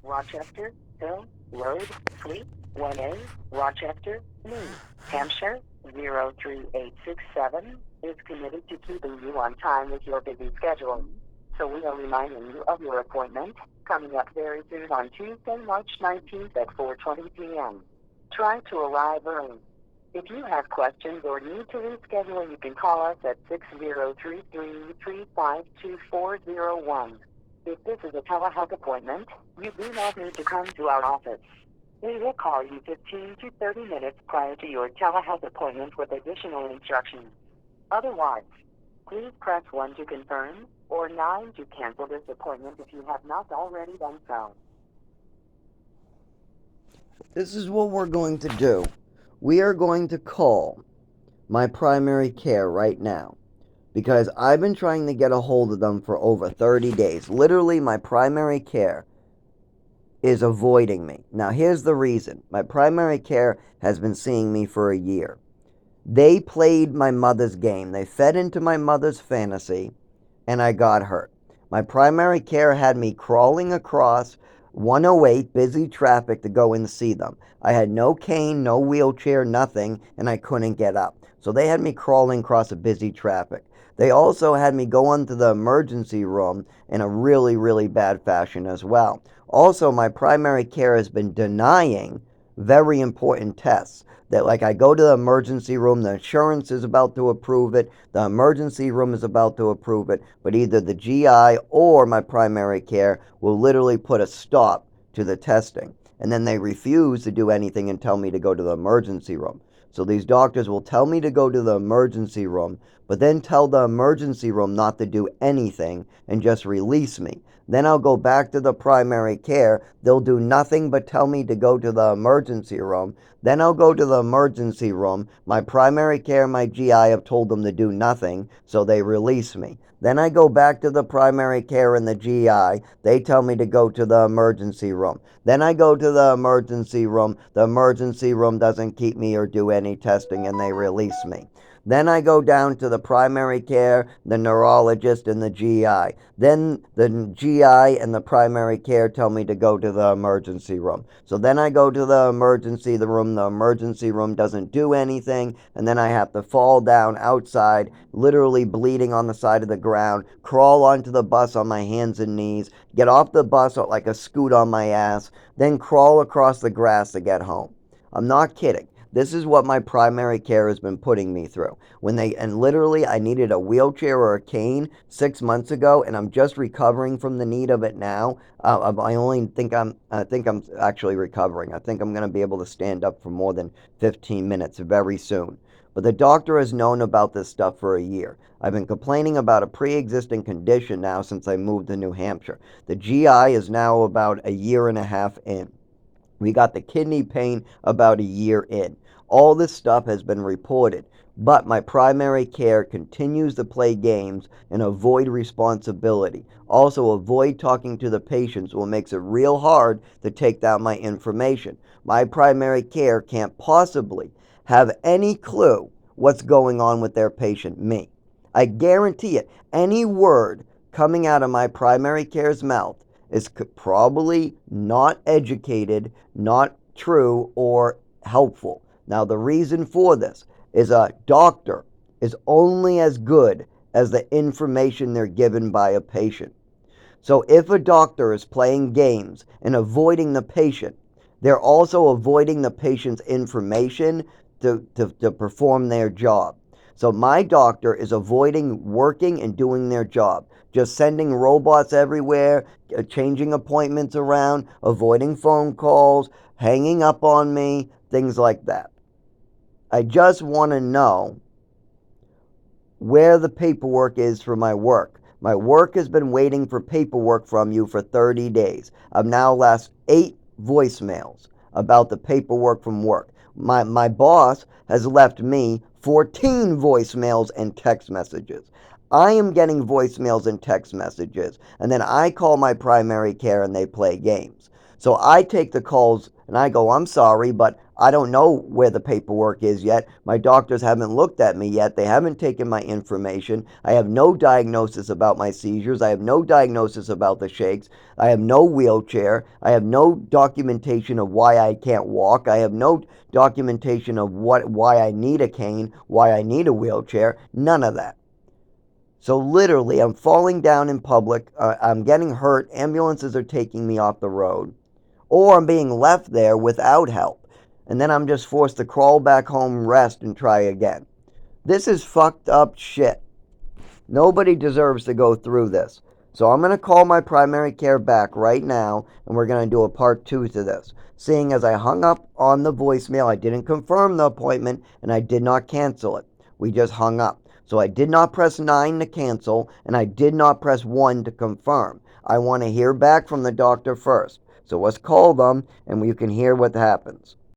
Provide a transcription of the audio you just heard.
Rochester, Hill, Road, Suite 1A, Rochester, New Hampshire 03867 is committed to keeping you on time with your busy schedule. So we are reminding you of your appointment coming up very soon on Tuesday, March 19th at 4:20 p.m. Try to arrive early. If you have questions or need to reschedule, you can call us at 6033-352-401. If this is a telehealth appointment, you do not need to come to our office. We will call you 15 to 30 minutes prior to your telehealth appointment with additional instructions. Otherwise, please press 1 to confirm or 9 to cancel this appointment if you have not already done so. This is what we're going to do. We are going to call my primary care right now because I've been trying to get a hold of them for over 30 days. Literally, my primary care is avoiding me. Now, here's the reason. My primary care has been seeing me for a year. They played my mother's game. They fed into my mother's fantasy, and I got hurt. My primary care had me crawling across 108 busy traffic to go and see them. I had no cane, no wheelchair, nothing, and I couldn't get up. So they had me crawling across a busy traffic. They also had me go into the emergency room in a really, really bad fashion as well. Also, my primary care has been denying very important tests. That, like, I go to the emergency room, the insurance is about to approve it, the emergency room is about to approve it, but either the GI or my primary care will literally put a stop to the testing. And then they refuse to do anything and tell me to go to the emergency room. So these doctors will tell me to go to the emergency room, but then tell the emergency room not to do anything and just release me. Then I'll go back to the primary care. They'll do nothing but tell me to go to the emergency room. Then I'll go to the emergency room. My primary care and my GI have told them to do nothing, so they release me. Then I go back to the primary care and the GI. They tell me to go to the emergency room. Then I go to the emergency room. The emergency room doesn't keep me or do any testing, and they release me. Then I go down to the primary care, the neurologist, and the GI. Then the GI and the primary care tell me to go to the emergency room. So then I go to the emergency room. The emergency room doesn't do anything, and then I have to fall down outside, literally bleeding on the side of the ground, crawl onto the bus on my hands and knees, get off the bus like a scoot on my ass, then crawl across the grass to get home. I'm not kidding. This is what my primary care has been putting me through. And literally I needed a wheelchair or a cane 6 months ago, and I'm just recovering from the need of it now. I think I'm actually recovering. I think I'm going to be able to stand up for more than 15 minutes very soon. But the doctor has known about this stuff for a year. I've been complaining about a pre-existing condition now since I moved to New Hampshire. The GI is now about a year and a half in. We got the kidney pain about a year in. All this stuff has been reported, but my primary care continues to play games and avoid responsibility. Also, avoid talking to the patients, what makes it real hard to take down my information. My primary care can't possibly have any clue what's going on with their patient, me. I guarantee it. Any word coming out of my primary care's mouth is probably not educated, not true, or helpful. Now, the reason for this is a doctor is only as good as the information they're given by a patient. So if a doctor is playing games and avoiding the patient, they're also avoiding the patient's information to perform their job. So my doctor is avoiding working and doing their job, just sending robots everywhere, changing appointments around, avoiding phone calls, hanging up on me, things like that. I just want to know where the paperwork is for my work. My work has been waiting for paperwork from you for 30 days. I've now left 8 voicemails about the paperwork from work. My boss has left me 14 voicemails and text messages. I am getting voicemails and text messages, and then I call my primary care and they play games. So I take the calls and I go, I'm sorry, but I don't know where the paperwork is yet. My doctors haven't looked at me yet. They haven't taken my information. I have no diagnosis about my seizures. I have no diagnosis about the shakes. I have no wheelchair. I have no documentation of why I can't walk. I have no documentation of why I need a cane, why I need a wheelchair. None of that. So literally, I'm falling down in public. I'm getting hurt. Ambulances are taking me off the road. Or I'm being left there without help. And then I'm just forced to crawl back home, rest, and try again. This is fucked up shit. Nobody deserves to go through this. So I'm going to call my primary care back right now, and we're going to do a part 2 to this. Seeing as I hung up on the voicemail, I didn't confirm the appointment, and I did not cancel it. We just hung up. So I did not press 9 to cancel, and I did not press 1 to confirm. I want to hear back from the doctor first. So let's call them, and you can hear what happens.